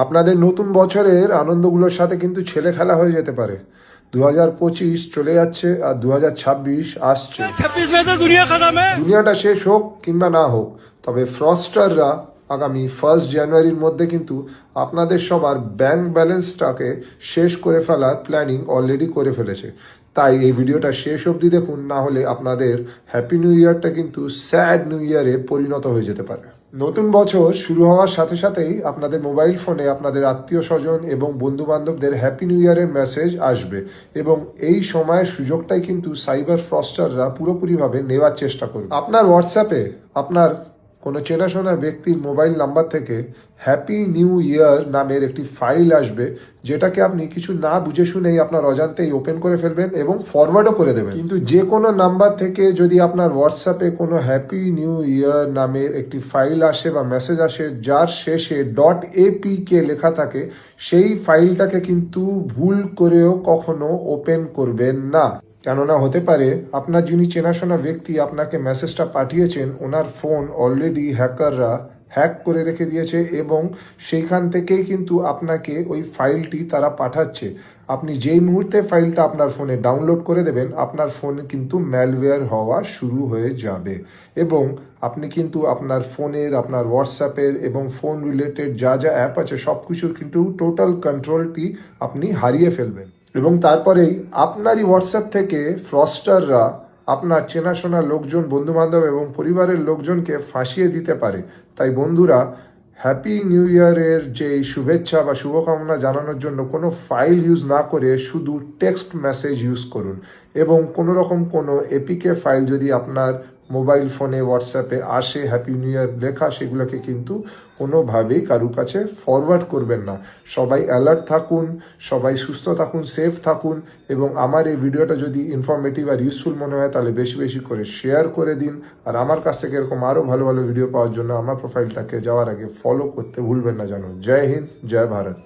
আপনাদের নতুন বছরের আনন্দগুলোর সাথে কিন্তু ছেলে খেলা হয়ে যেতে পারে। 2025 চলে যাচ্ছে আর 2026 আসছে। দুনিয়াটা শেষ হোক কিংবা না হোক, তবে ফ্রস্টাররা আগামী 1 জানুয়ারির মধ্যে কিন্তু আপনাদের সবার ব্যাংক ব্যালেন্সটাকে শেষ করে ফেলার প্ল্যানিং অলরেডি করে ফেলেছে। তাই এই ভিডিওটা শেষ অবধি দেখুন, না হলে আপনাদের হ্যাপি নিউ ইয়ারটা কিন্তু স্যাড নিউ ইয়ারে পরিণত হয়ে যেতে পারে। নতুন বছর শুরু হওয়ার সাথে সাথেই আপনাদের মোবাইল ফোনে আপনাদের আত্মীয় স্বজন এবং বন্ধু বান্ধবদের হ্যাপি নিউ ইয়ারের মেসেজ আসবে, এবং এই সময়ের সুযোগটাই কিন্তু সাইবার ফ্রস্টাররা পুরোপুরিভাবে নেওয়ার চেষ্টা করবে। আপনার হোয়াটসঅ্যাপে আপনার কোনো চেনাশোনা ব্যক্তির মোবাইল নাম্বার থেকে হ্যাপি নিউ ইয়ার নামের একটি ফাইল আসবে, যেটাকে আপনি কিছু না বুঝে শুনেই আপনার অজান্তেই ওপেন করে ফেলবেন এবং ফরওয়ার্ডও করে দেবেন। কিন্তু যে কোনো নাম্বার থেকে যদি আপনার হোয়াটসঅ্যাপে কোনো হ্যাপি নিউ ইয়ার নামের একটি ফাইল আসে বা মেসেজ আসে যার শেষে .apk লেখা থাকে, সেই ফাইলটাকে কিন্তু ভুল করেও কখনো ওপেন করবেন না। কেননা হতে পারে আপনার যিনি চেনাশোনা ব্যক্তি আপনাকে মেসেজটা পাঠিয়েছেন, ওনার ফোন অলরেডি হ্যাকাররা হ্যাক করে রেখে দিয়েছে এবং সেইখান থেকেই কিন্তু আপনাকে ওই ফাইলটি তারা পাঠাচ্ছে। আপনি যেই মুহূর্তে ফাইলটা আপনার ফোনে ডাউনলোড করে দেবেন, আপনার ফোনে কিন্তু ম্যালওয়্যার হওয়া শুরু হয়ে যাবে এবং আপনি কিন্তু আপনার ফোনের, আপনার হোয়াটসঅ্যাপের এবং ফোন রিলেটেড যা যা অ্যাপ আছে সব কিছুর কিন্তু টোটাল কন্ট্রোলটি আপনি হারিয়ে ফেলবেন। এবং তারপরেই আপনারই হোয়াটসঅ্যাপ থেকে ফ্রস্টাররা আপনার চেনাশোনা লোকজন, বন্ধুবান্ধব এবং পরিবারের লোকজনকে ফাঁসিয়ে দিতে পারে। তাই বন্ধুরা, হ্যাপি নিউ ইয়ারের যে শুভেচ্ছা বা শুভকামনা জানানোর জন্য কোনো ফাইল ইউজ না করে শুধু টেক্সট মেসেজ ইউজ করুন, এবং কোনো রকম কোনো এপিকে ফাইল যদি আপনার মোবাইল ফোনে, হোয়াটসঅ্যাপে আসে হ্যাপি নিউ ইয়ার লেখা, সেগুলোকে কিন্তু কোনোভাবেই কারুর কাছে ফরওয়ার্ড করবেন না। সবাই অ্যালার্ট থাকুন, সবাই সুস্থ থাকুন, সেফ থাকুন, এবং আমার এই ভিডিওটা যদি ইনফরমেটিভ আর ইউজফুল মনে হয় তাহলে বেশি বেশি করে শেয়ার করে দিন। আর আমার কাছ থেকে এরকম আরও ভালো ভালো ভিডিও পাওয়ার জন্য আমার প্রোফাইলটাকে যাওয়ার আগে ফলো করতে ভুলবেন না। জানো, জয় হিন্দ, জয় ভারত।